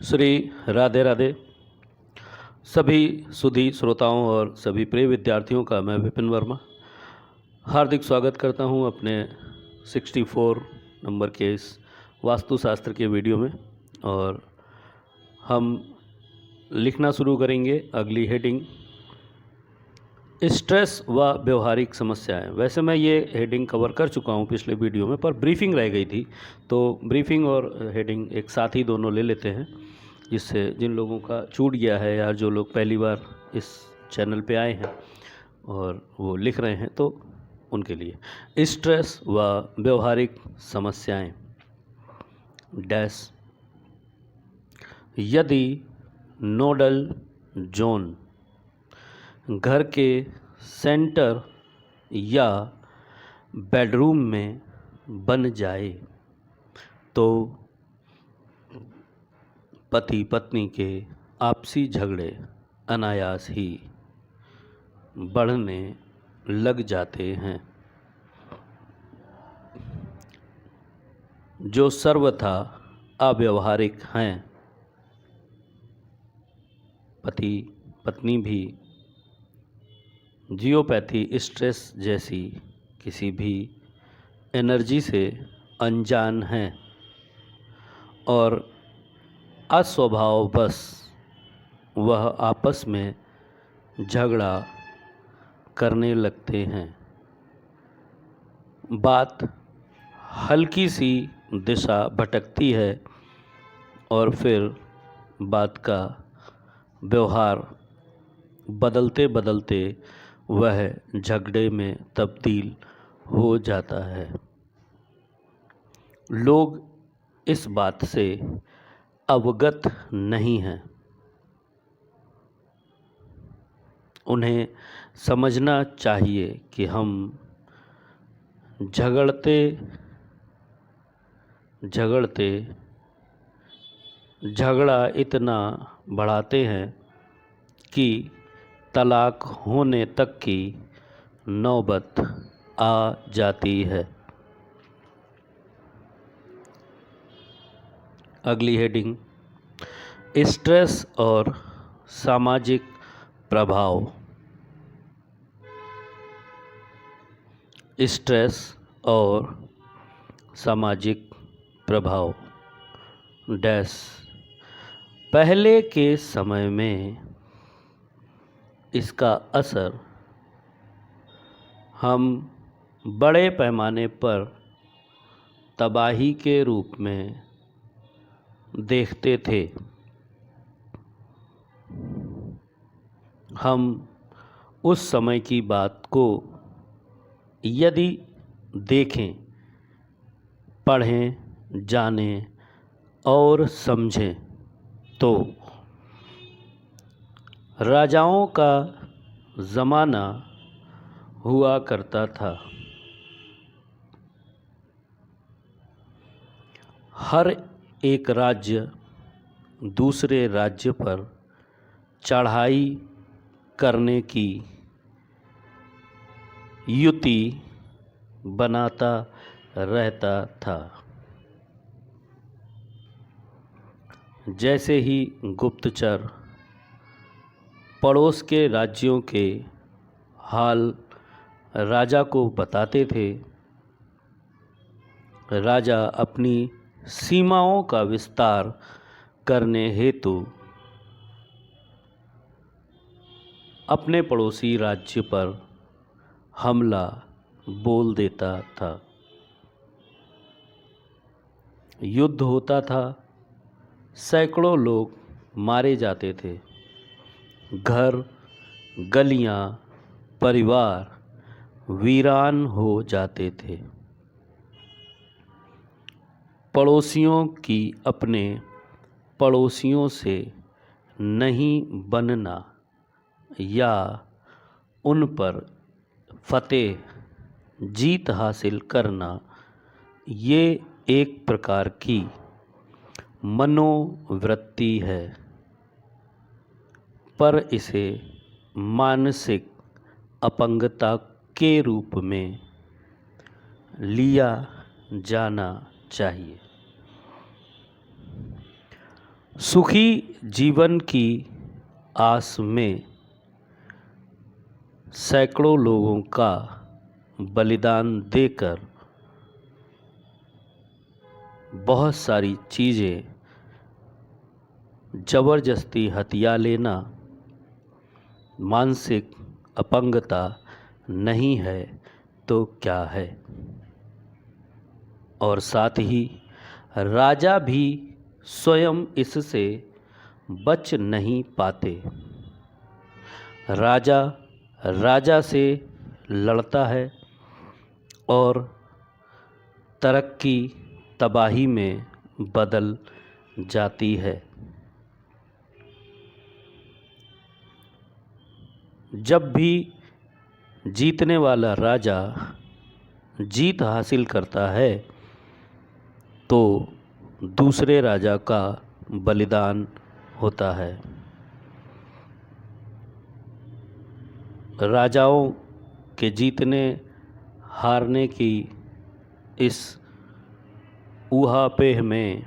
श्री राधे राधे। सभी सुधी श्रोताओं और सभी प्रिय विद्यार्थियों का मैं विपिन वर्मा हार्दिक स्वागत करता हूं अपने 64 नंबर के इस वास्तुशास्त्र के वीडियो में। और हम लिखना शुरू करेंगे अगली हेडिंग, स्ट्रेस व व्यवहारिक समस्याएं। वैसे मैं ये हेडिंग कवर कर चुका हूँ पिछले वीडियो में, पर ब्रीफिंग रह गई थी, तो ब्रीफिंग और हेडिंग एक साथ ही दोनों ले लेते हैं, जिससे जिन लोगों का छूट गया है या जो लोग पहली बार इस चैनल पे आए हैं और वो लिख रहे हैं तो उनके लिए। स्ट्रेस व व्यवहारिक समस्याएं डैश। यदि नोडल जोन घर के सेंटर या बेडरूम में बन जाए तो पति पत्नी के आपसी झगड़े अनायास ही बढ़ने लग जाते हैं, जो सर्वथा अव्यावहारिक हैं। पति पत्नी भी जियोपैथी स्ट्रेस जैसी किसी भी एनर्जी से अनजान हैं और अस्वभाववश वह आपस में झगड़ा करने लगते हैं। बात हल्की सी दिशा भटकती है और फिर बात का व्यवहार बदलते बदलते वह झगड़े में तब्दील हो जाता है। लोग इस बात से अवगत नहीं हैं। उन्हें समझना चाहिए कि हम झगड़ते झगड़ते झगड़ा इतना बढ़ाते हैं कि तलाक होने तक की नौबत आ जाती है। अगली हेडिंग, स्ट्रेस और सामाजिक प्रभाव। स्ट्रेस और सामाजिक प्रभाव डैश। पहले के समय में इसका असर हम बड़े पैमाने पर तबाही के रूप में देखते थे। हम उस समय की बात को यदि देखें, पढ़ें, जानें और समझें तो राजाओं का ज़माना हुआ करता था। हर एक राज्य दूसरे राज्य पर चढ़ाई करने की युति बनाता रहता था। जैसे ही गुप्तचर पड़ोस के राज्यों के हाल राजा को बताते थे, राजा अपनी सीमाओं का विस्तार करने हेतु अपने पड़ोसी राज्य पर हमला बोल देता था। युद्ध होता था, सैकड़ों लोग मारे जाते थे, घर गलियां परिवार वीरान हो जाते थे। पड़ोसियों की अपने पड़ोसियों से नहीं बनना या उन पर फतेह जीत हासिल करना, ये एक प्रकार की मनोवृत्ति है, पर इसे मानसिक अपंगता के रूप में लिया जाना चाहिए। सुखी जीवन की आस में सैकड़ों लोगों का बलिदान देकर बहुत सारी चीज़ें ज़बरदस्ती हथिया लेना मानसिक अपंगता नहीं है तो क्या है। और साथ ही राजा भी स्वयं इससे बच नहीं पाते। राजा राजा से लड़ता है और तरक्की तबाही में बदल जाती है। जब भी जीतने वाला राजा जीत हासिल करता है तो दूसरे राजा का बलिदान होता है। राजाओं के जीतने हारने की इस ऊहापोह में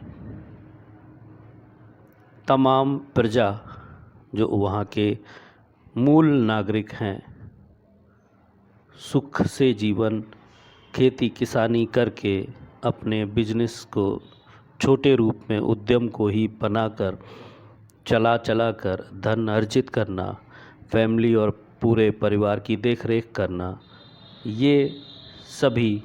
तमाम प्रजा जो वहाँ के मूल नागरिक हैं सुख से जीवन खेती किसानी करके अपने बिजनेस को छोटे रूप में उद्यम को ही बनाकर चला कर धन अर्जित करना, फैमिली और पूरे परिवार की देखरेख करना, ये सभी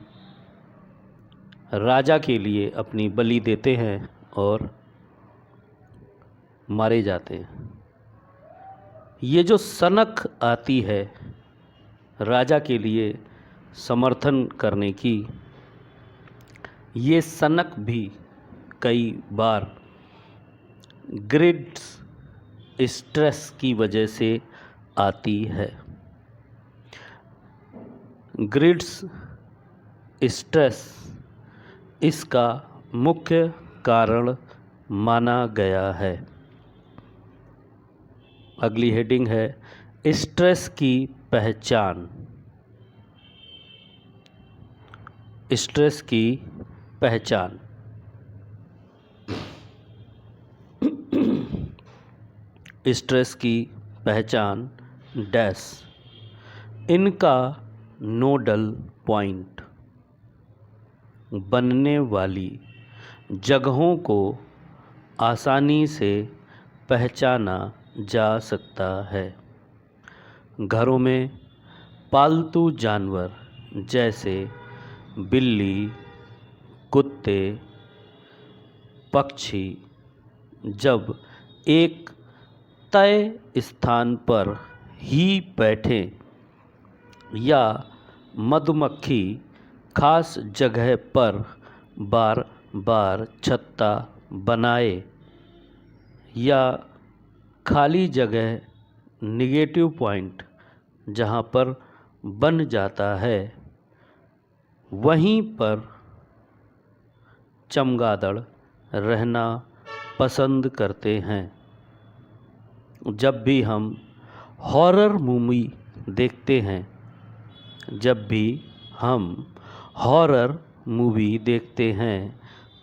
राजा के लिए अपनी बलि देते हैं और मारे जाते हैं। ये जो सनक आती है राजा के लिए समर्थन करने की, ये सनक भी कई बार ग्रिड स्ट्रेस की वजह से आती है। ग्रिड्स स्ट्रेस इसका मुख्य कारण माना गया है। अगली हेडिंग है स्ट्रेस की पहचान। स्ट्रेस की पहचान। स्ट्रेस की पहचान डैश इनका नोडल पॉइंट बनने वाली जगहों को आसानी से पहचाना जा सकता है। घरों में पालतू जानवर जैसे बिल्ली, कुत्ते, पक्षी जब एक तय स्थान पर ही बैठें या मधुमक्खी खास जगह पर बार बार छत्ता बनाए या खाली जगह नेगेटिव पॉइंट जहाँ पर बन जाता है वहीं पर चमगादड़ रहना पसंद करते हैं। जब भी हम हॉरर मूवी देखते हैं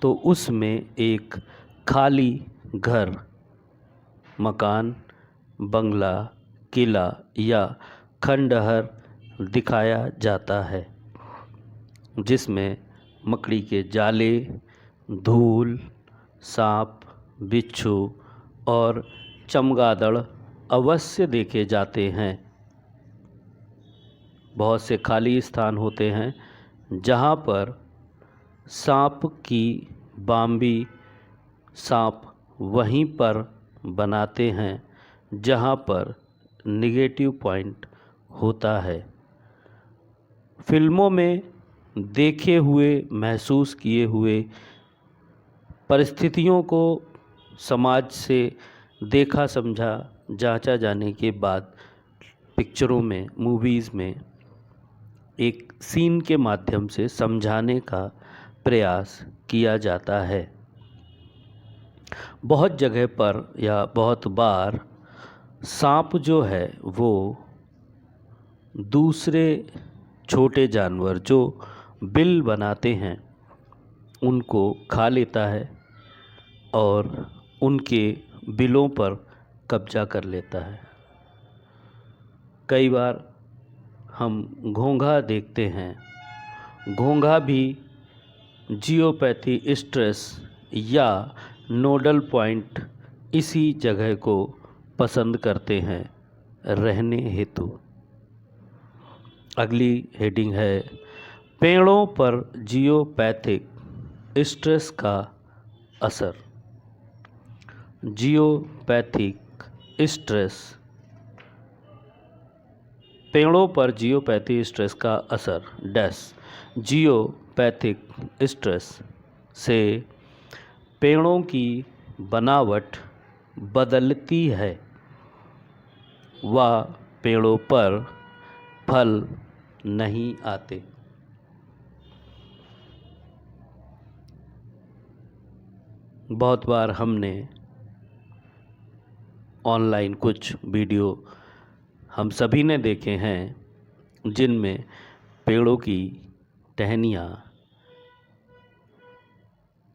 तो उसमें एक खाली घर, मकान, बंगला, किला या खंडहर दिखाया जाता है जिसमें मकड़ी के जाले, धूल, सांप, बिच्छू और चमगादड़ अवश्य देखे जाते हैं। बहुत से खाली स्थान होते हैं जहाँ पर सांप की बाम्बी सांप वहीं पर बनाते हैं जहाँ पर नेगेटिव पॉइंट होता है। फिल्मों में देखे हुए, महसूस किए हुए परिस्थितियों को समाज से देखा समझा जांचा जाने के बाद पिक्चरों में, मूवीज़ में एक सीन के माध्यम से समझाने का प्रयास किया जाता है। बहुत जगह पर या बहुत बार सांप जो है वो दूसरे छोटे जानवर जो बिल बनाते हैं उनको खा लेता है और उनके बिलों पर कब्जा कर लेता है। कई बार हम घोंघा देखते हैं। घोंघा भी जियोपैथी स्ट्रेस या नोडल पॉइंट इसी जगह को पसंद करते हैं रहने हेतु। अगली हेडिंग है पेड़ों पर जियोपैथिक स्ट्रेस का असर। जियोपैथिक स्ट्रेस, पेड़ों पर जियोपैथी स्ट्रेस का असर डैश। जियोपैथिक स्ट्रेस से पेड़ों की बनावट बदलती है व पेड़ों पर फल नहीं आते। बहुत बार हमने ऑनलाइन कुछ वीडियो हम सभी ने देखे हैं जिनमें पेड़ों की टहनियाँ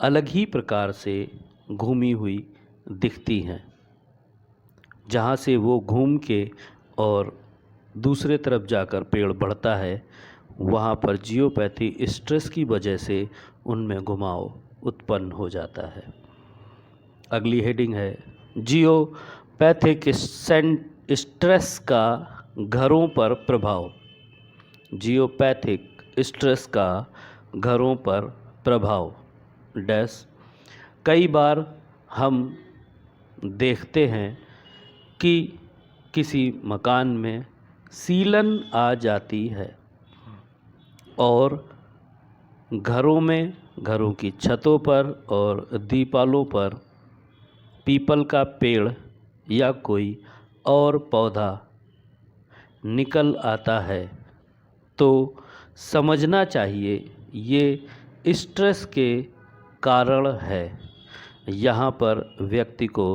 अलग ही प्रकार से घूमी हुई दिखती हैं। जहाँ से वो घूम के और दूसरे तरफ जाकर पेड़ बढ़ता है, वहाँ पर जियोपैथी स्ट्रेस की वजह से उनमें घुमाव उत्पन्न हो जाता है। अगली हेडिंग है जियोपैथिक स्ट्रेस का घरों पर प्रभाव। जियोपैथिक स्ट्रेस का घरों पर प्रभाव डैश। कई बार हम देखते हैं कि किसी मकान में सीलन आ जाती है और घरों की छतों पर और दीपालों पर पीपल का पेड़ या कोई और पौधा निकल आता है तो समझना चाहिए ये स्ट्रेस के कारण है। यहाँ पर व्यक्ति को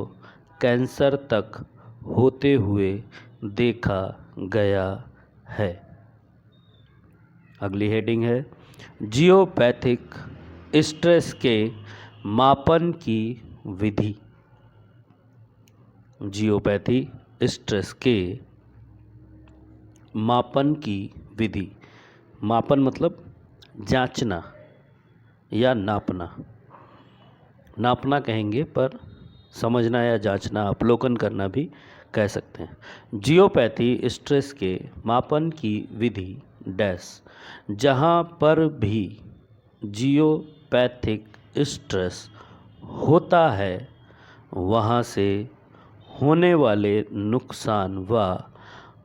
कैंसर तक होते हुए देखा गया है। अगली हेडिंग है जियोपैथिक स्ट्रेस के मापन की विधि। जियोपैथी स्ट्रेस के मापन की विधि। मापन मतलब जांचना या नापना। नापना कहेंगे पर समझना या जांचना, अवलोकन करना भी कह सकते हैं। जियोपैथी स्ट्रेस के मापन की विधि डैश। जहाँ पर भी जियोपैथिक स्ट्रेस होता है वहाँ से होने वाले नुकसान व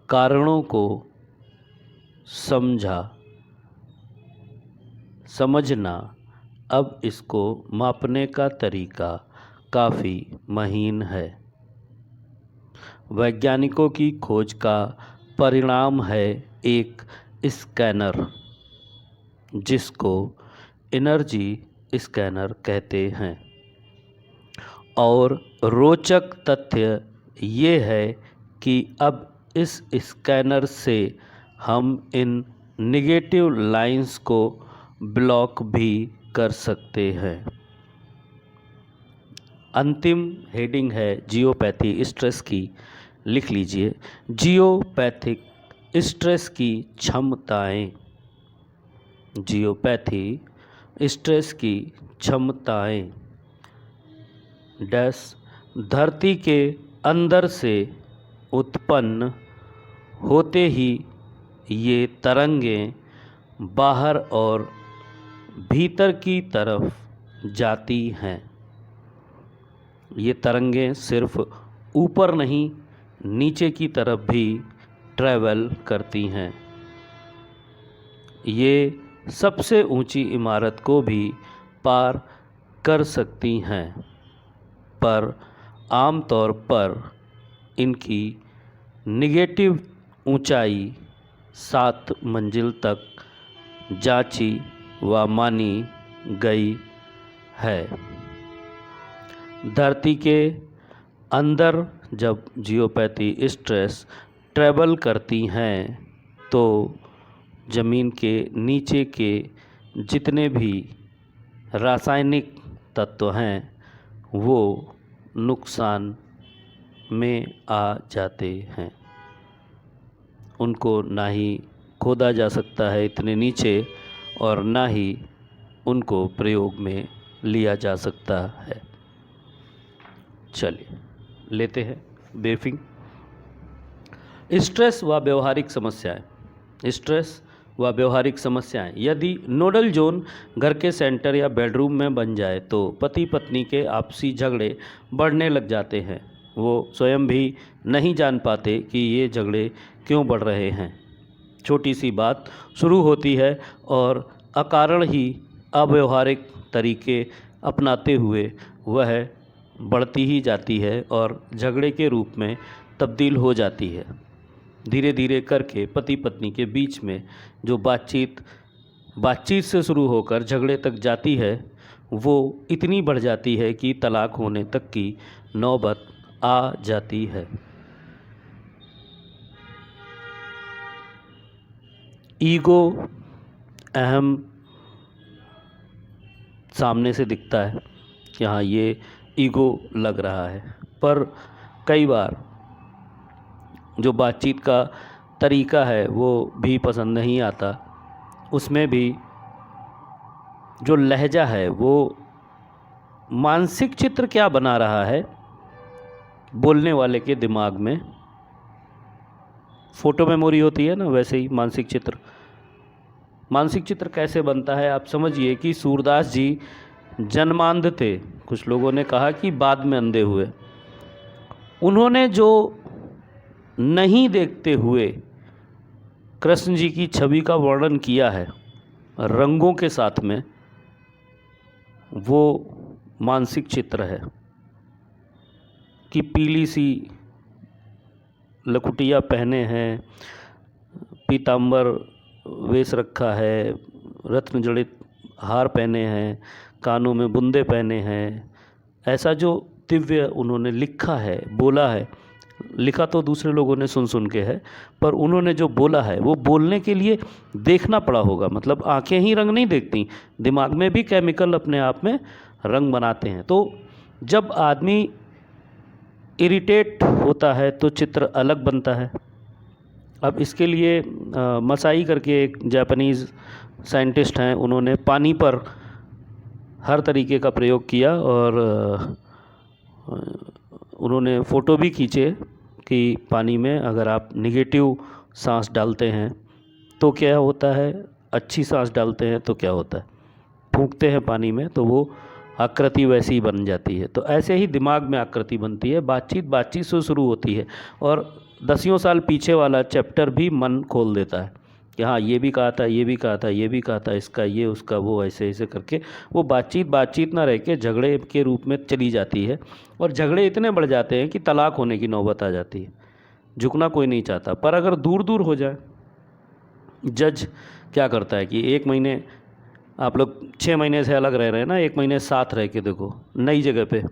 कारणों को समझना। अब इसको मापने का तरीका काफ़ी महीन है। वैज्ञानिकों की खोज का परिणाम है एक स्कैनर जिसको एनर्जी स्कैनर कहते हैं। और रोचक तथ्य ये है कि अब इस स्कैनर से हम इन नेगेटिव लाइंस को ब्लॉक भी कर सकते हैं। अंतिम हेडिंग है जियोपैथी स्ट्रेस की, लिख लीजिए। जियोपैथिक स्ट्रेस की क्षमताएं। जियोपैथी स्ट्रेस की क्षमताएं डैश। धरती के अंदर से उत्पन्न होते ही ये तरंगें बाहर और भीतर की तरफ जाती हैं। ये तरंगें सिर्फ ऊपर नहीं, नीचे की तरफ भी ट्रैवल करती हैं। ये सबसे ऊंची इमारत को भी पार कर सकती हैं, पर आमतौर पर इनकी नेगेटिव ऊंचाई 7 मंजिल तक जांची व मानी गई है। धरती के अंदर जब जियोपैथी स्ट्रेस ट्रैवल करती हैं तो ज़मीन के नीचे के जितने भी रासायनिक तत्व हैं वो नुकसान में आ जाते हैं। उनको ना ही खोदा जा सकता है इतने नीचे और ना ही उनको प्रयोग में लिया जा सकता है। चलिए लेते हैं ब्रीफिंग। स्ट्रेस व व्यवहारिक समस्याएं। स्ट्रेस व व्यवहारिक समस्याएं यदि नोडल जोन घर के सेंटर या बेडरूम में बन जाए तो पति पत्नी के आपसी झगड़े बढ़ने लग जाते हैं। वो स्वयं भी नहीं जान पाते कि ये झगड़े क्यों बढ़ रहे हैं। छोटी सी बात शुरू होती है और अकारण ही अव्यवहारिक तरीके अपनाते हुए वह बढ़ती ही जाती है और झगड़े के रूप में तब्दील हो जाती है। धीरे धीरे करके पति पत्नी के बीच में जो बातचीत से शुरू होकर झगड़े तक जाती है वो इतनी बढ़ जाती है कि तलाक होने तक की नौबत आ जाती है। ईगो अहम सामने से दिखता है कि हाँ ये ईगो लग रहा है, पर कई बार जो बातचीत का तरीका है वो भी पसंद नहीं आता। उसमें भी जो लहजा है वो मानसिक चित्र क्या बना रहा है बोलने वाले के दिमाग में। फ़ोटो मेमोरी होती है ना, वैसे ही मानसिक चित्र कैसे बनता है आप समझिए कि सूरदास जी जन्मांध थे। कुछ लोगों ने कहा कि बाद में अंधे हुए। उन्होंने जो नहीं देखते हुए कृष्ण जी की छवि का वर्णन किया है रंगों के साथ में, वो मानसिक चित्र है कि पीली सी लकुटिया पहने हैं, पीतांबर वेश रखा है, रत्न जड़ित हार पहने हैं, कानों में बुंदे पहने हैं। ऐसा जो दिव्य उन्होंने लिखा है, बोला है, लिखा तो दूसरे लोगों ने सुन के है, पर उन्होंने जो बोला है वो बोलने के लिए देखना पड़ा होगा। मतलब आंखें ही रंग नहीं देखती, दिमाग में भी केमिकल अपने आप में रंग बनाते हैं। तो जब आदमी इरिटेट होता है तो चित्र अलग बनता है। अब इसके लिए मसाई करके एक जापानीज़ साइंटिस्ट हैं, उन्होंने पानी पर हर तरीके का प्रयोग किया और उन्होंने फ़ोटो भी खींचे कि पानी में अगर आप निगेटिव सांस डालते हैं तो क्या होता है, अच्छी सांस डालते हैं तो क्या होता है। फूंकते हैं पानी में तो वो आकृति वैसी ही बन जाती है। तो ऐसे ही दिमाग में आकृति बनती है। बातचीत से शुरू होती है और 10 साल पीछे वाला चैप्टर भी मन खोल देता है कि हाँ ये भी कहा था, ये भी कहा था, ये भी कहा था, इसका ये उसका वो, ऐसे ऐसे करके वो बातचीत ना रह के झगड़े के रूप में चली जाती है। और झगड़े इतने बढ़ जाते हैं कि तलाक होने की नौबत आ जाती है। झुकना कोई नहीं चाहता, पर अगर दूर हो जाए, जज क्या करता है कि 1 महीने आप लोग 6 महीने से अलग रह रहे हैं ना, 1 महीने साथ रह के देखो, नई जगह पे,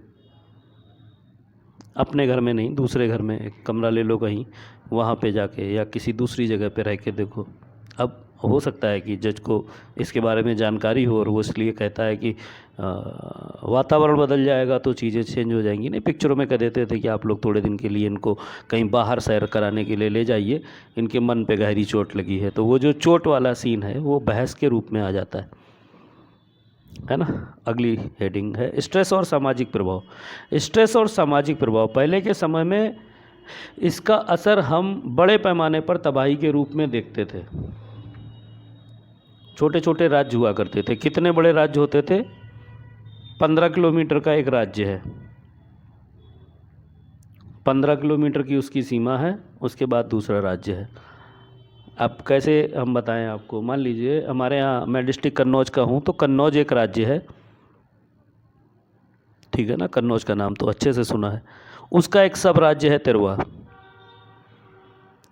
अपने घर में नहीं, दूसरे घर में एक कमरा ले लो कहीं, वहाँ पे जाके या किसी दूसरी जगह पे रह के देखो। अब हो सकता है कि जज को इसके बारे में जानकारी हो और वो इसलिए कहता है कि वातावरण बदल जाएगा तो चीज़ें चेंज हो जाएंगी। नहीं, पिक्चरों में कह देते थे कि आप लोग थोड़े दिन के लिए इनको कहीं बाहर सैर कराने के लिए ले जाइए, इनके मन पे गहरी चोट लगी है। तो वो जो चोट वाला सीन है वो बहस के रूप में आ जाता है ना। अगली हेडिंग है स्ट्रेस और सामाजिक प्रभाव। स्ट्रेस और सामाजिक प्रभाव, पहले के समय में इसका असर हम बड़े पैमाने पर तबाही के रूप में देखते थे। छोटे छोटे राज्य हुआ करते थे। कितने बड़े राज्य होते थे? 15 किलोमीटर का एक राज्य है, 15 किलोमीटर की उसकी सीमा है, उसके बाद दूसरा राज्य है। अब कैसे हम बताएं आपको, मान लीजिए हमारे यहाँ, मैं डिस्ट्रिक्ट कन्नौज का हूँ, तो कन्नौज एक राज्य है, ठीक है ना, कन्नौज का नाम तो अच्छे से सुना है। उसका एक सब राज्य है तिरवा।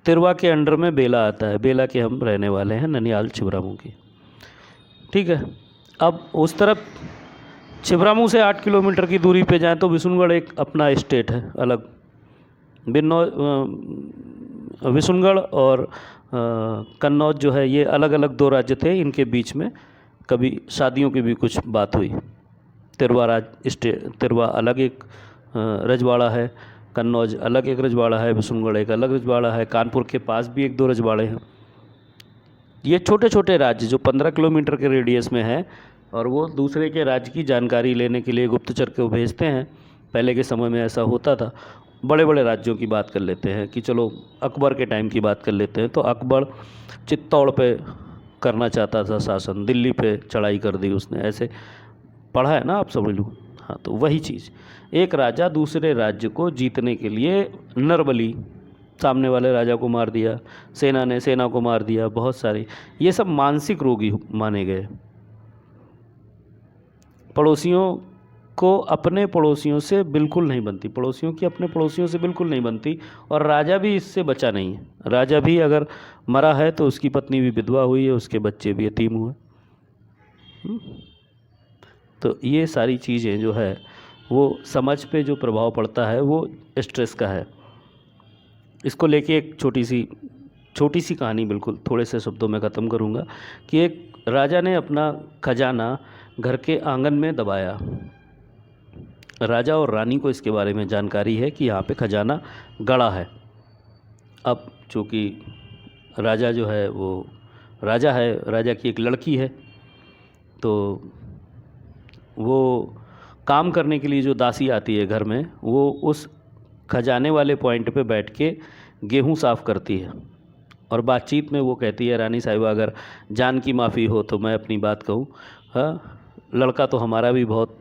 तिरवा के अंडर में बेला आता है। बेला के हम रहने वाले हैं, ननिहाल छिबरामऊ की, ठीक है। अब उस तरफ छिबरामऊ से 8 किलोमीटर की दूरी पे जाएं तो विशुनगढ़ एक अपना स्टेट है अलग। विशुनगढ़ और कन्नौज जो है ये अलग अलग 2 राज्य थे। इनके बीच में कभी शादियों की भी कुछ बात हुई। तिरवा अलग एक रजवाड़ा है, कन्नौज अलग एक रजवाड़ा है, बिशुनगढ़ एक अलग रजवाड़ा है, कानपुर के पास भी 1-2 रजवाड़े हैं। ये छोटे छोटे राज्य जो 15 किलोमीटर के रेडियस में है, और वो दूसरे के राज्य की जानकारी लेने के लिए गुप्तचर को भेजते हैं। पहले के समय में ऐसा होता था। बड़े बड़े राज्यों की बात कर लेते हैं कि चलो अकबर के टाइम की बात कर लेते हैं, तो अकबर चित्तौड़ पे करना चाहता था शासन, दिल्ली पे चढ़ाई कर दी उसने, ऐसे पढ़ा है ना आप सब लोग। हाँ, तो वही चीज़, एक राजा दूसरे राज्य को जीतने के लिए नरबली, सामने वाले राजा को मार दिया, सेना ने सेना को मार दिया, बहुत सारी, ये सब मानसिक रोगी माने गए। पड़ोसियों को अपने पड़ोसियों से बिल्कुल नहीं बनती, पड़ोसियों की अपने पड़ोसियों से बिल्कुल नहीं बनती, और राजा भी इससे बचा नहीं है। राजा भी अगर मरा है तो उसकी पत्नी भी विधवा हुई है, उसके बच्चे भी यतीम हुए। तो ये सारी चीज़ें जो है वो समझ पे जो प्रभाव पड़ता है वो स्ट्रेस का है। इसको लेके एक छोटी सी कहानी बिल्कुल थोड़े से शब्दों में ख़त्म करूँगा कि एक राजा ने अपना खजाना घर के आंगन में दबाया। राजा और रानी को इसके बारे में जानकारी है कि यहाँ पे खजाना गड़ा है। अब चूँकि राजा जो है वो राजा है, राजा की एक लड़की है, तो वो काम करने के लिए जो दासी आती है घर में, वो उस खजाने वाले पॉइंट पे बैठ के गेहूँ साफ़ करती है, और बातचीत में वो कहती है, रानी साहिबा अगर जान की माफ़ी हो तो मैं अपनी बात कहूँ, हाँ, लड़का तो हमारा भी बहुत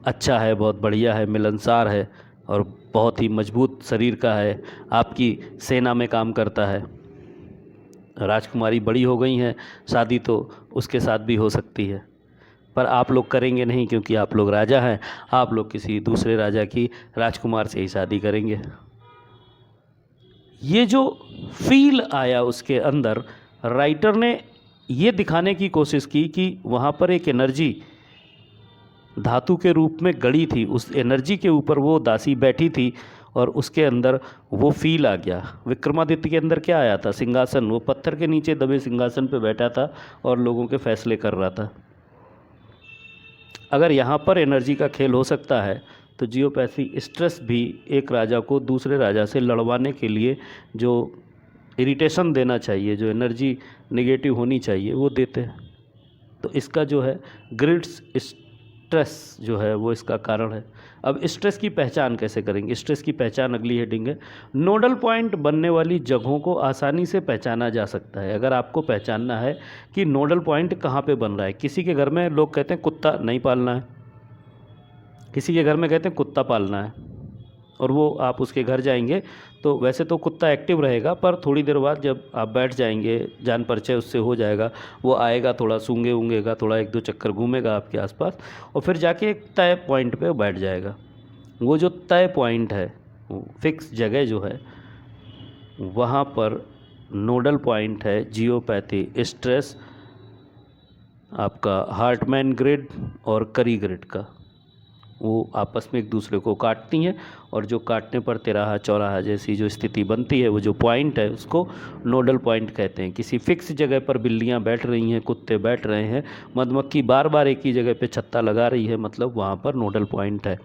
अच्छा है, बहुत बढ़िया है, मिलनसार है, और बहुत ही मजबूत शरीर का है, आपकी सेना में काम करता है। राजकुमारी बड़ी हो गई हैं, शादी तो उसके साथ भी हो सकती है, पर आप लोग करेंगे नहीं क्योंकि आप लोग राजा हैं, आप लोग किसी दूसरे राजा की राजकुमार से ही शादी करेंगे। ये जो फील आया उसके अंदर, राइटर ने ये दिखाने की कोशिश की कि वहाँ पर एक एनर्जी धातु के रूप में गड़ी थी, उस एनर्जी के ऊपर वो दासी बैठी थी, और उसके अंदर वो फील आ गया। विक्रमादित्य के अंदर क्या आया था? सिंहासन, वो पत्थर के नीचे दबे सिंहासन पे बैठा था और लोगों के फैसले कर रहा था। अगर यहाँ पर एनर्जी का खेल हो सकता है तो जियोपैथी स्ट्रेस भी एक राजा को दूसरे राजा से लड़वाने के लिए जो इरिटेशन देना चाहिए, जो एनर्जी नेगेटिव होनी चाहिए, वो देते हैं। तो इसका जो है ग्रिड्स स्ट्रेस जो है वो इसका कारण है। अब स्ट्रेस की पहचान कैसे करेंगे? स्ट्रेस की पहचान अगली हेडिंग है, नोडल पॉइंट बनने वाली जगहों को आसानी से पहचाना जा सकता है। अगर आपको पहचानना है कि नोडल पॉइंट कहाँ पे बन रहा है, किसी के घर में लोग कहते हैं कुत्ता नहीं पालना है, किसी के घर में कहते हैं कुत्ता पालना है, और वो आप उसके घर जाएंगे तो वैसे तो कुत्ता एक्टिव रहेगा, पर थोड़ी देर बाद जब आप बैठ जाएंगे, जान परिचय उससे हो जाएगा, वो आएगा, थोड़ा सूंघे ऊँगेगा, थोड़ा 1-2 चक्कर घूमेगा आपके आसपास, और फिर जाके एक तय पॉइंट पे बैठ जाएगा। वो जो तय पॉइंट है, फिक्स जगह जो है, वहाँ पर नोडल पॉइंट है जियोपैथी स्ट्रेस, आपका हार्टमैन ग्रिड और करी ग्रिड का। वो आपस में एक दूसरे को काटती हैं, और जो काटने पर तिराहा चौराहा जैसी जो स्थिति बनती है, वो जो पॉइंट है उसको नोडल पॉइंट कहते हैं। किसी फिक्स जगह पर बिल्लियाँ बैठ रही हैं, कुत्ते बैठ रहे हैं, मधुमक्खी बार बार एक ही जगह पे छत्ता लगा रही है, मतलब वहाँ पर नोडल पॉइंट है।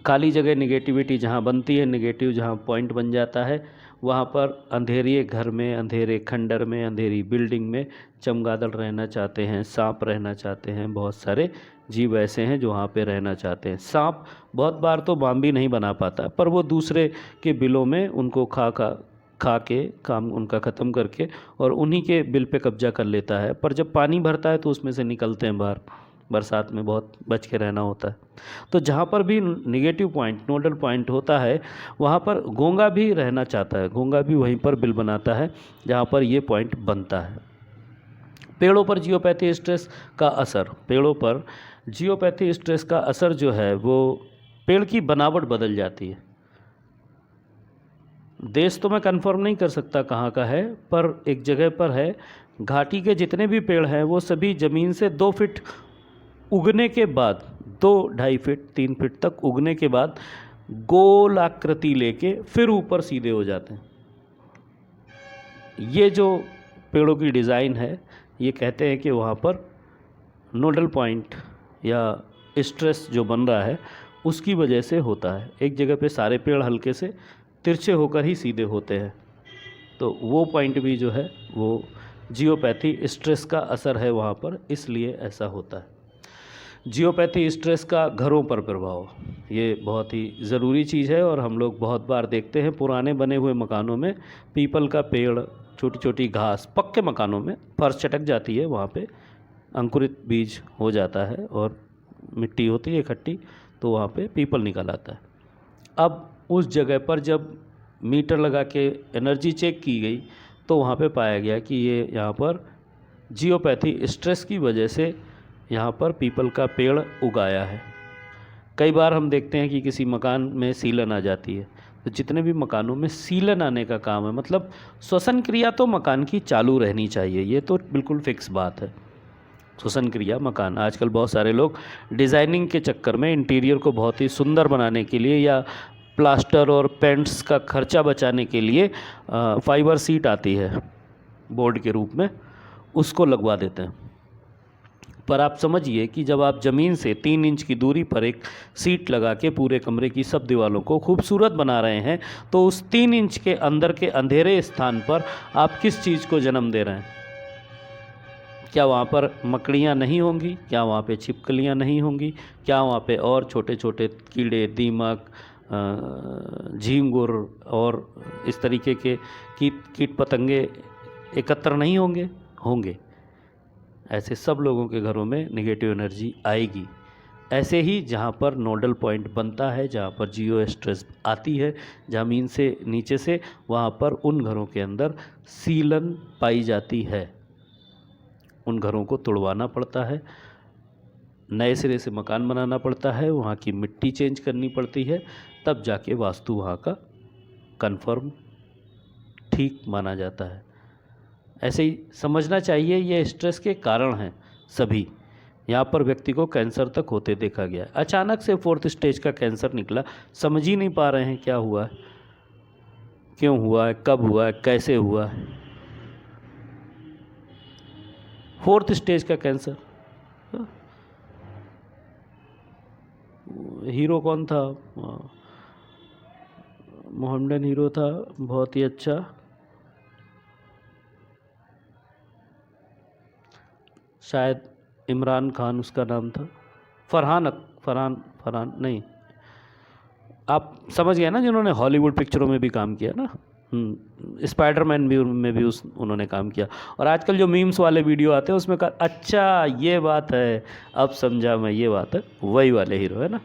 खाली जगह नेगेटिविटी जहाँ बनती है, नेगेटिव जहाँ पॉइंट बन जाता है, वहाँ पर अंधेरे घर में, अंधेरे खंडर में, अंधेरी बिल्डिंग में चमगादड़ रहना चाहते हैं, सांप रहना चाहते हैं, बहुत सारे जीव ऐसे हैं जो वहाँ पे रहना चाहते हैं। सांप बहुत बार तो बाम्बी नहीं बना पाता, पर वो दूसरे के बिलों में उनको खा के काम उनका ख़त्म करके और उन्हीं के बिल पे कब्जा कर लेता है। पर जब पानी भरता है तो उसमें से निकलते हैं बाहर, बरसात में बहुत बच के रहना होता है। तो जहाँ पर भी नेगेटिव पॉइंट, नोडल पॉइंट होता है, वहाँ पर घोंगा भी रहना चाहता है, घोंगा भी वहीं पर बिल बनाता है जहाँ पर ये पॉइंट बनता है। पेड़ों पर जियोपैथी स्ट्रेस का असर, पेड़ों पर जियोपैथी स्ट्रेस का असर जो है वो पेड़ की बनावट बदल जाती है। देश तो मैं कंफर्म नहीं कर सकता कहाँ का है, पर एक जगह पर है, घाटी के जितने भी पेड़ हैं वो सभी ज़मीन से 2 फीट उगने के बाद, 2-2.5 फीट 3 फीट तक उगने के बाद गोल आकृति लेके फिर ऊपर सीधे हो जाते हैं। ये जो पेड़ों की डिज़ाइन है, ये कहते हैं कि वहाँ पर नोडल पॉइंट या स्ट्रेस जो बन रहा है उसकी वजह से होता है। एक जगह पे सारे पेड़ हल्के से तिरछे होकर ही सीधे होते हैं, तो वो पॉइंट भी जो है वो जियोपैथी स्ट्रेस का असर है वहाँ पर, इसलिए ऐसा होता है। जियोपैथी स्ट्रेस का घरों पर प्रभाव, ये बहुत ही ज़रूरी चीज़ है और हम लोग बहुत बार देखते हैं पुराने बने हुए मकानों में पीपल का पेड़, छोटी छोटी घास, पक्के मकानों में फर्श चटक जाती है, वहाँ पे अंकुरित बीज हो जाता है और मिट्टी होती है इकट्ठी, तो वहाँ पे पीपल निकल आता है। अब उस जगह पर जब मीटर लगा के एनर्जी चेक की गई तो वहाँ पे पाया गया कि ये यहाँ पर जियोपैथी स्ट्रेस की वजह से यहाँ पर पीपल का पेड़ उगाया है। कई बार हम देखते हैं कि किसी मकान में सीलन आ जाती है, तो जितने भी मकानों में सीलन आने का काम है, मतलब श्वसन क्रिया तो मकान की चालू रहनी चाहिए, ये तो बिल्कुल फिक्स बात है। श्वसन क्रिया मकान, आजकल बहुत सारे लोग डिज़ाइनिंग के चक्कर में इंटीरियर को बहुत ही सुंदर बनाने के लिए या प्लास्टर और पेंट्स का खर्चा बचाने के लिए फाइबर सीट आती है बोर्ड के रूप में, उसको लगवा देते हैं। पर आप समझिए कि जब आप ज़मीन से 3 इंच की दूरी पर एक सीट लगा के पूरे कमरे की सब दीवारों को खूबसूरत बना रहे हैं, तो उस 3 इंच के अंदर के अंधेरे स्थान पर आप किस चीज़ को जन्म दे रहे हैं? क्या वहाँ पर मकड़ियाँ नहीं होंगी? क्या वहाँ पे छिपकलियाँ नहीं होंगी? क्या वहाँ पे और छोटे छोटे कीड़े, दीमक, झींगुर और इस तरीके के कीट पतंगे एकत्र नहीं होंगे? होंगे। ऐसे सब लोगों के घरों में नेगेटिव एनर्जी आएगी। ऐसे ही जहाँ पर नोडल पॉइंट बनता है, जहाँ पर जियो स्ट्रेस आती है ज़मीन से नीचे से, वहाँ पर उन घरों के अंदर सीलन पाई जाती है। उन घरों को तोड़वाना पड़ता है, नए सिरे से मकान बनाना पड़ता है, वहाँ की मिट्टी चेंज करनी पड़ती है, तब जाके वास्तु वहाँ का कन्फर्म ठीक माना जाता है। ऐसे ही समझना चाहिए ये स्ट्रेस के कारण हैं सभी। यहाँ पर व्यक्ति को कैंसर तक होते देखा गया है। अचानक से 4th स्टेज का कैंसर निकला, समझ ही नहीं पा रहे हैं क्या हुआ है, क्यों हुआ है, कब हुआ है, कैसे हुआ है। 4th स्टेज का कैंसर। हीरो कौन था? मोहम्मदन हीरो था, बहुत ही अच्छा। शायद इमरान खान उसका नाम था, फरहान नहीं, आप समझ गए ना, जिन्होंने हॉलीवुड पिक्चरों में भी काम किया ना। स्पाइडरमैन भी में भी उन्होंने काम किया। और आजकल जो मीम्स वाले वीडियो आते हैं उसमें कहा अच्छा ये बात है, अब समझा मैं, ये बात है, वही वाले हीरो है ना।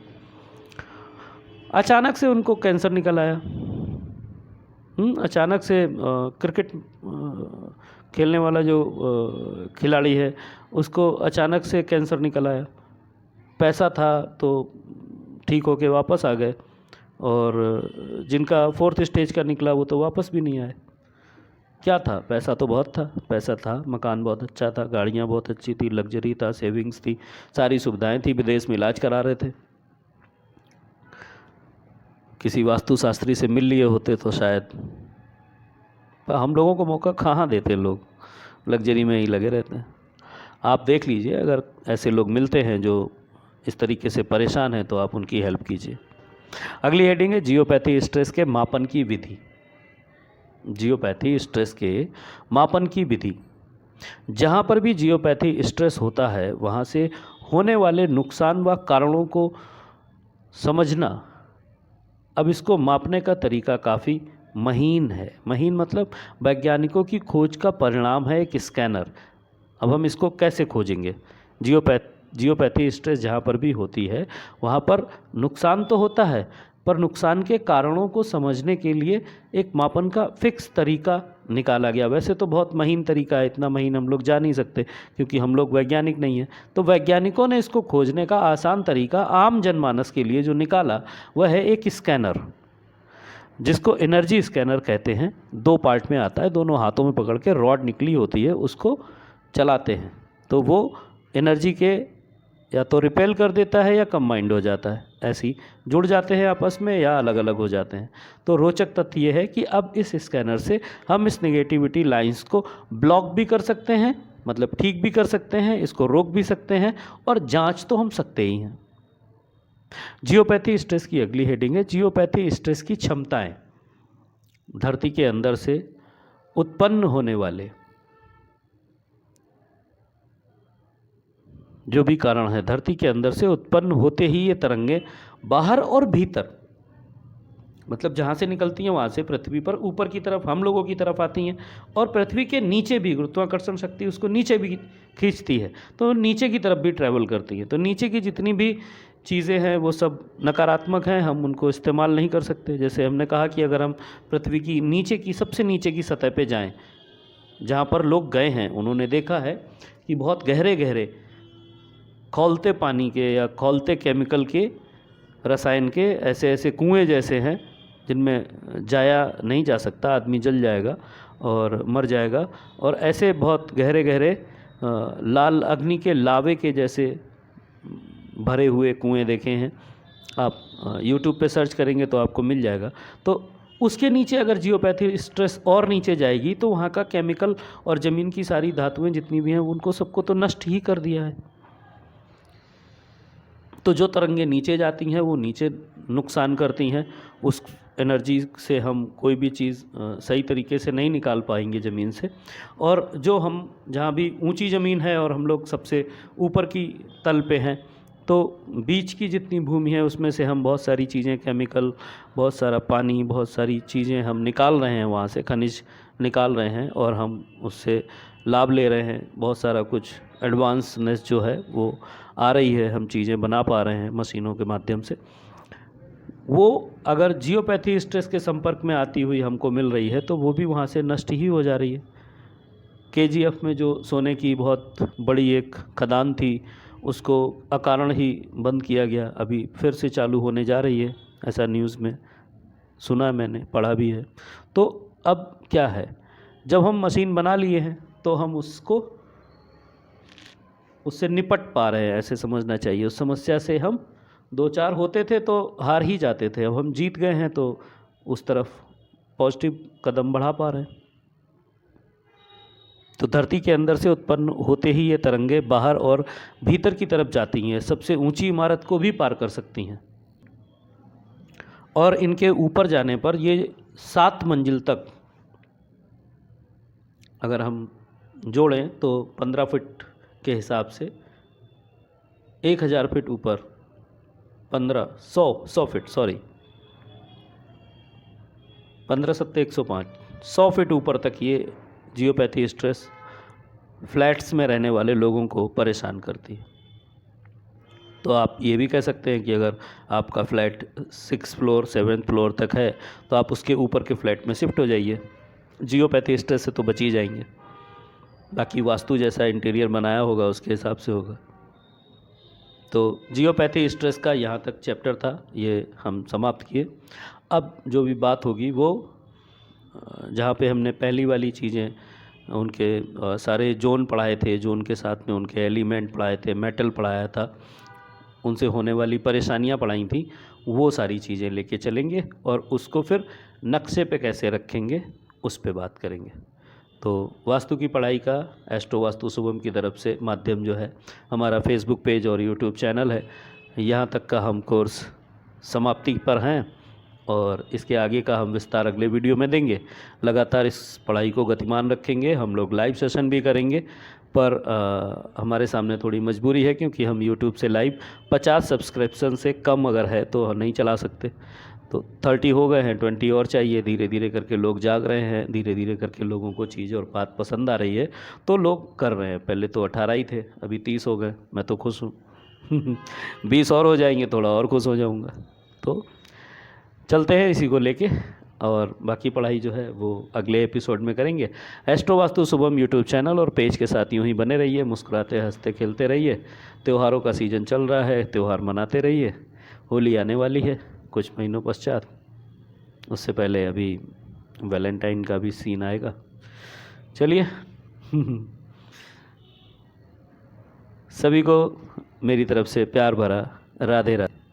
अचानक से उनको कैंसर निकल आया। अचानक से क्रिकेट खेलने वाला जो खिलाड़ी है उसको अचानक से कैंसर निकल आया। पैसा था तो ठीक होके वापस आ गए, और जिनका 4th स्टेज का निकला वो तो वापस भी नहीं आए। क्या था? पैसा तो बहुत था, पैसा था, मकान बहुत अच्छा था, गाड़ियाँ बहुत अच्छी थी, लग्जरी था, सेविंग्स थी, सारी सुविधाएं थी, विदेश में इलाज करा रहे थे। किसी वास्तुशास्त्री से मिल लिए होते तो शायद, पर हम लोगों को मौका कहाँ देते, लोग लग्जरी में ही लगे रहते हैं। आप देख लीजिए, अगर ऐसे लोग मिलते हैं जो इस तरीके से परेशान हैं तो आप उनकी हेल्प कीजिए। अगली हेडिंग है जियोपैथी स्ट्रेस के मापन की विधि। जियोपैथी स्ट्रेस के मापन की विधि। जहाँ पर भी जियोपैथी स्ट्रेस होता है वहाँ से होने वाले नुकसान व कारणों को समझना। अब इसको मापने का तरीका काफ़ी महीन है। महीन मतलब वैज्ञानिकों की खोज का परिणाम है एक स्कैनर। अब हम इसको कैसे खोजेंगे? जियोपैथी स्ट्रेस जहाँ पर भी होती है वहाँ पर नुकसान तो होता है, पर नुकसान के कारणों को समझने के लिए एक मापन का फिक्स तरीका निकाला गया। वैसे तो बहुत महीन तरीका है, इतना महीन हम लोग जा नहीं सकते क्योंकि हम लोग वैज्ञानिक नहीं हैं। तो वैज्ञानिकों ने इसको खोजने का आसान तरीका आम जनमानस के लिए जो निकाला वह है एक स्कैनर, जिसको एनर्जी स्कैनर कहते हैं। 2 पार्ट में आता है, दोनों हाथों में पकड़ के रॉड निकली होती है, उसको चलाते हैं तो वो एनर्जी के या तो रिपेल कर देता है या कंबाइंड हो जाता है, ऐसी जुड़ जाते हैं आपस में या अलग अलग हो जाते हैं। तो रोचक तथ्य ये है कि अब इस स्कैनर से हम इस नेगेटिविटी लाइंस को ब्लॉक भी कर सकते हैं, मतलब ठीक भी कर सकते हैं, इसको रोक भी सकते हैं, और जांच तो हम सकते ही हैं। जियोपैथी स्ट्रेस की अगली हेडिंग है जियोपैथी स्ट्रेस की क्षमताएं। धरती के अंदर से उत्पन्न होने वाले जो भी कारण है, धरती के अंदर से उत्पन्न होते ही ये तरंगे बाहर और भीतर, मतलब जहाँ से निकलती हैं वहाँ से पृथ्वी पर ऊपर की तरफ हम लोगों की तरफ आती हैं, और पृथ्वी के नीचे भी गुरुत्वाकर्षण शक्ति उसको नीचे भी खींचती है, तो नीचे की तरफ भी ट्रैवल करती है। तो नीचे की जितनी भी चीज़ें हैं वो सब नकारात्मक हैं, हम उनको इस्तेमाल नहीं कर सकते। जैसे हमने कहा कि अगर हम पृथ्वी की नीचे की सबसे नीचे की सतह पे जाएं, जहाँ पर लोग गए हैं, उन्होंने देखा है कि बहुत गहरे गहरे खौलते पानी के या खौलते केमिकल के, रसायन के ऐसे ऐसे कुएं जैसे हैं जिनमें जाया नहीं जा सकता, आदमी जल जाएगा और मर जाएगा। और ऐसे बहुत गहरे गहरे लाल अग्नि के लावे के जैसे भरे हुए कुएं देखे हैं आप, यूट्यूब पे सर्च करेंगे तो आपको मिल जाएगा। तो उसके नीचे अगर जियोपैथी स्ट्रेस और नीचे जाएगी तो वहाँ का केमिकल और ज़मीन की सारी धातुएं जितनी भी हैं उनको सबको तो नष्ट ही कर दिया है। तो जो तरंगे नीचे जाती हैं वो नीचे नुकसान करती हैं, उस एनर्जी से हम कोई भी चीज़ सही तरीके से नहीं निकाल पाएंगे ज़मीन से। और जो हम जहाँ भी ऊंची ज़मीन है और हम लोग सबसे ऊपर की तल पे हैं, तो बीच की जितनी भूमि है उसमें से हम बहुत सारी चीज़ें, केमिकल, बहुत सारा पानी, बहुत सारी चीज़ें हम निकाल रहे हैं, वहाँ से खनिज निकाल रहे हैं और हम उससे लाभ ले रहे हैं। बहुत सारा कुछ एडवांसनेस जो है वो आ रही है, हम चीज़ें बना पा रहे हैं मशीनों के माध्यम से। वो अगर जियोपैथी स्ट्रेस के संपर्क में आती हुई हमको मिल रही है तो वो भी वहाँ से नष्ट ही हो जा रही है। KGF में जो सोने की बहुत बड़ी एक खदान थी उसको अकारण ही बंद किया गया, अभी फिर से चालू होने जा रही है, ऐसा न्यूज़ में सुना, मैंने पढ़ा भी है। तो अब क्या है, जब हम मशीन बना लिए हैं तो हम उससे निपट पा रहे हैं, ऐसे समझना चाहिए। उस समस्या से हम 2-4 होते थे तो हार ही जाते थे, अब हम जीत गए हैं तो उस तरफ पॉजिटिव कदम बढ़ा पा रहे हैं। तो धरती के अंदर से उत्पन्न होते ही ये तरंगे बाहर और भीतर की तरफ जाती हैं, सबसे ऊंची इमारत को भी पार कर सकती हैं। और इनके ऊपर जाने पर ये 7 मंजिल तक अगर हम जोड़ें तो 15 फीट के हिसाब से 1000 फीट ऊपर, 100 फीट, सॉरी 15 सत्ते 105, 100 फीट ऊपर तक ये जियोपैथी स्ट्रेस फ्लैट्स में रहने वाले लोगों को परेशान करती है। तो आप ये भी कह सकते हैं कि अगर आपका फ्लैट 6 फ्लोर 7 फ्लोर तक है तो आप उसके ऊपर के फ्लैट में शिफ्ट हो जाइए, जियोपैथी स्ट्रेस से तो बच ही जाएंगे। बाकी वास्तु जैसा इंटीरियर बनाया होगा उसके हिसाब से होगा। तो जियोपैथी स्ट्रेस का यहाँ तक चैप्टर था, ये हम समाप्त किए। अब जो भी बात होगी वो जहाँ पे हमने पहली वाली चीज़ें, उनके सारे जोन पढ़ाए थे, जोन के साथ में उनके एलिमेंट पढ़ाए थे, मेटल पढ़ाया था, उनसे होने वाली परेशानियाँ पढ़ाई थी, वो सारी चीज़ें लेके चलेंगे और उसको फिर नक्शे पे कैसे रखेंगे उस पे बात करेंगे। तो वास्तु की पढ़ाई का एस्ट्रो वास्तु शुभम की तरफ से माध्यम जो है, हमारा फेसबुक पेज और यूट्यूब चैनल है, यहाँ तक का हम कोर्स समाप्ति पर हैं और इसके आगे का हम विस्तार अगले वीडियो में देंगे। लगातार इस पढ़ाई को गतिमान रखेंगे, हम लोग लाइव सेशन भी करेंगे, पर हमारे सामने थोड़ी मजबूरी है क्योंकि हम यूट्यूब से लाइव 50 सब्सक्रिप्शन से कम अगर है तो नहीं चला सकते। तो 30 हो गए हैं, 20 और चाहिए। धीरे धीरे करके लोग जाग रहे हैं, धीरे धीरे करके लोगों को चीज़ और बात पसंद आ रही है तो लोग कर रहे हैं। पहले तो 18 ही थे, अभी 30 हो गए, मैं तो खुश हूँ 20 और हो जाएंगे, थोड़ा और खुश हो जाऊँगा। तो चलते हैं इसी को लेके, और बाकी पढ़ाई जो है वो अगले एपिसोड में करेंगे। Astro vastu Shubham YouTube channel और पेज के साथ यूँ ही बने रहिए, मुस्कुराते हंसते खेलते रहिए। त्योहारों का सीज़न चल रहा है, त्यौहार मनाते रहिए। होली आने वाली है कुछ महीनों पश्चात, उससे पहले अभी वैलेंटाइन का भी सीन आएगा। चलिए सभी को मेरी तरफ से प्यार भरा राधे राधे।